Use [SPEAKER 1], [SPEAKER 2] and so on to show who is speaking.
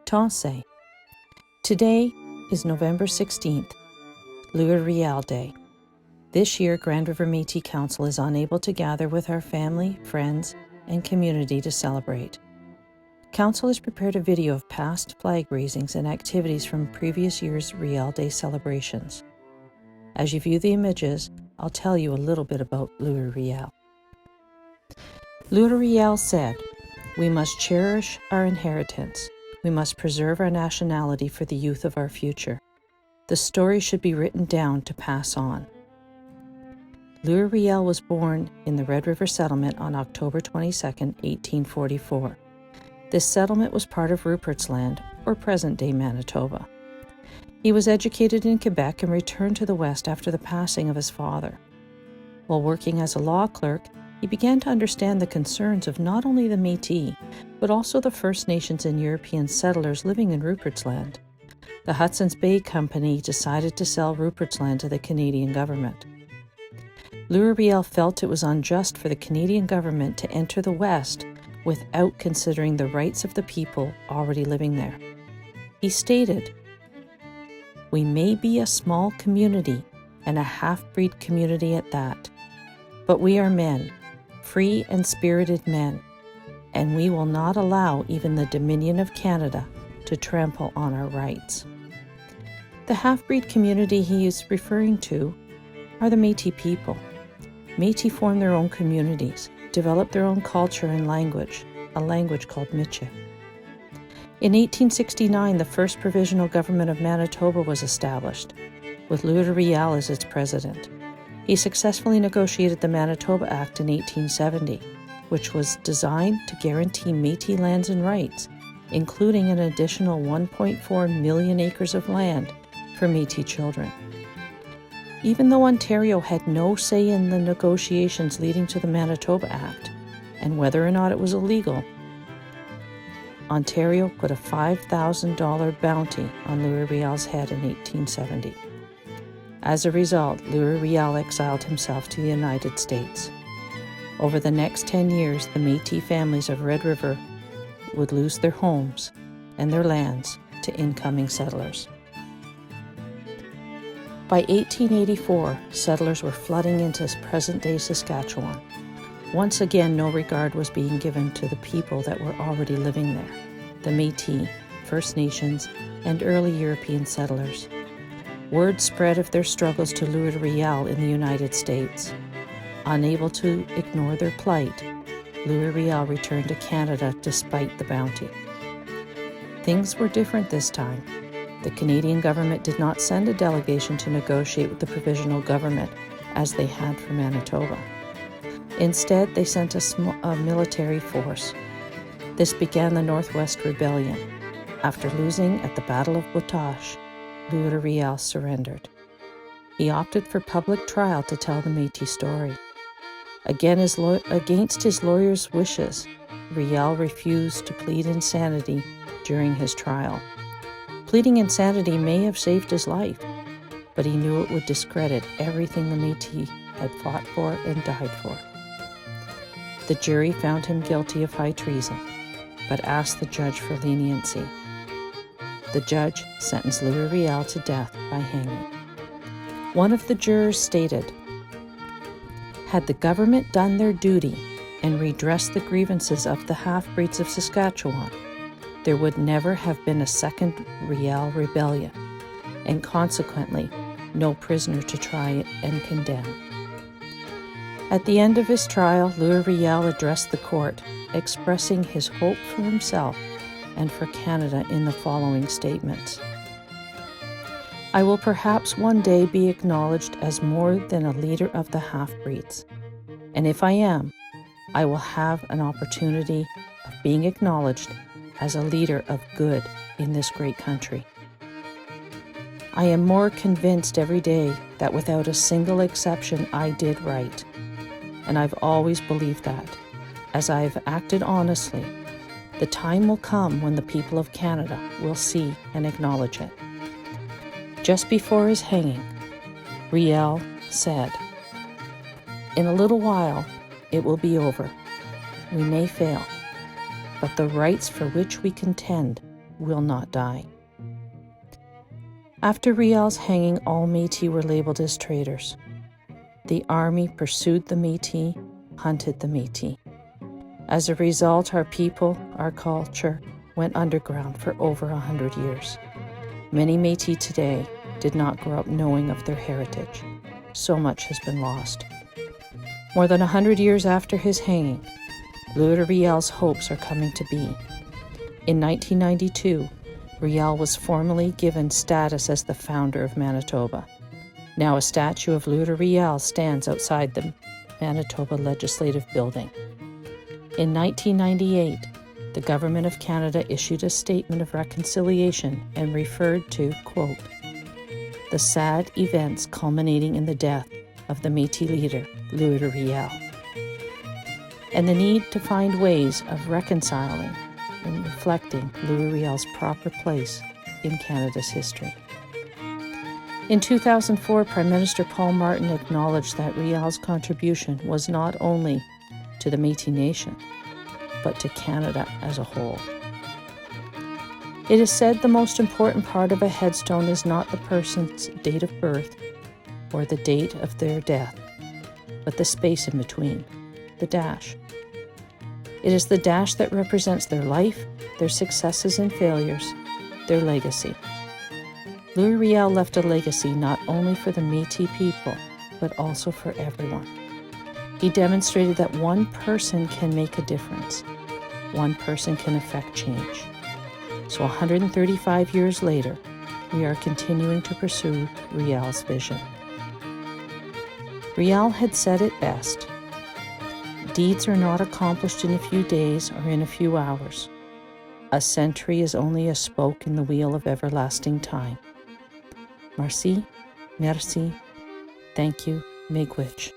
[SPEAKER 1] Tansay. Today is November 16th, Riel Day. This year, Grand River Métis Council is unable to gather with our family, friends, and community to celebrate. Council has prepared a video of past flag raisings and activities from previous year's Riel Day celebrations. As you view the images, I'll tell you a little bit about Riel. Riel said, "We must cherish our inheritance. We must preserve our nationality for the youth of our future. The story should be written down to pass on." Riel was born in the Red River Settlement on October 22, 1844. This settlement was part of Rupert's Land, or present-day Manitoba. He was educated in Quebec and returned to the West after the passing of his father. While working as a law clerk, he began to understand the concerns of not only the Métis, but also the First Nations and European settlers living in Rupert's Land. The Hudson's Bay Company decided to sell Rupert's Land to the Canadian government. Riel felt it was unjust for the Canadian government to enter the West without considering the rights of the people already living there. He stated, "We may be a small community and a half-breed community at that, but we are men, free and spirited men, and we will not allow even the Dominion of Canada to trample on our rights." The half-breed community he is referring to are the Métis people. Métis form their own communities, develop their own culture and language, a language called Michif. In 1869, the first provisional government of Manitoba was established, with Riel as its president. He successfully negotiated the Manitoba Act in 1870, which was designed to guarantee Métis lands and rights, including an additional 1.4 million acres of land for Métis children. Even though Ontario had no say in the negotiations leading to the Manitoba Act, and whether or not it was illegal, Ontario put a $5,000 bounty on Riel's head in 1870. As a result, Riel exiled himself to the United States. Over the next 10 years, the Métis families of Red River would lose their homes and their lands to incoming settlers. By 1884, settlers were flooding into present-day Saskatchewan. Once again, no regard was being given to the people that were already living there, the Métis, First Nations, and early European settlers. Word spread of their struggles to Riel in the United States. Unable to ignore their plight, Riel returned to Canada despite the bounty. Things were different this time. The Canadian government did not send a delegation to negotiate with the provisional government as they had for Manitoba. Instead, they sent a military force. This began the Northwest Rebellion. After losing at the Battle of Boutage, Riel surrendered. He opted for public trial to tell the Métis story. Against his lawyer's wishes, Riel refused to plead insanity during his trial. Pleading insanity may have saved his life, but he knew it would discredit everything the Métis had fought for and died for. The jury found him guilty of high treason, but asked the judge for leniency. The judge sentenced Riel to death by hanging. One of the jurors stated, "Had the government done their duty and redressed the grievances of the half-breeds of Saskatchewan, there would never have been a second Riel rebellion, and consequently, no prisoner to try and condemn." At the end of his trial, Riel addressed the court, expressing his hope for himself and for Canada in the following statements. "I will perhaps one day be acknowledged as more than a leader of the half-breeds, and if I am, I will have an opportunity of being acknowledged as a leader of good in this great country. I am more convinced every day that without a single exception I did right, and I've always believed that. As I've acted honestly, the time will come when the people of Canada will see and acknowledge it." Just before his hanging, Riel said, "In a little while, it will be over. We may fail, but the rights for which we contend will not die. After Riel's hanging, all Métis were labeled as traitors. The army pursued the Métis, hunted the Métis. As a result, our people, our culture, went underground for over 100 years. Many Métis today did not grow up knowing of their heritage. So much has been lost. More than 100 years after his hanging, Louis Riel's hopes are coming to be. In 1992, Riel was formally given status as the founder of Manitoba. Now a statue of Louis Riel stands outside the Manitoba Legislative Building. In 1998, the Government of Canada issued a statement of reconciliation and referred to, quote, the sad events culminating in the death of the Métis leader, Louis Riel, and the need to find ways of reconciling and reflecting Louis Riel's proper place in Canada's history. In 2004, Prime Minister Paul Martin acknowledged that Riel's contribution was not only to the Métis Nation, but to Canada as a whole. It is said the most important part of a headstone is not the person's date of birth or the date of their death, but the space in between, the dash. It is the dash that represents their life, their successes and failures, their legacy. Louis Riel left a legacy not only for the Métis people, but also for everyone. He demonstrated that one person can make a difference. One person can affect change. So 135 years later, we are continuing to pursue Riel's vision. Riel had said it best. Deeds are not accomplished in a few days or in a few hours. A century is only a spoke in the wheel of everlasting time. Merci, thank you, miigwech.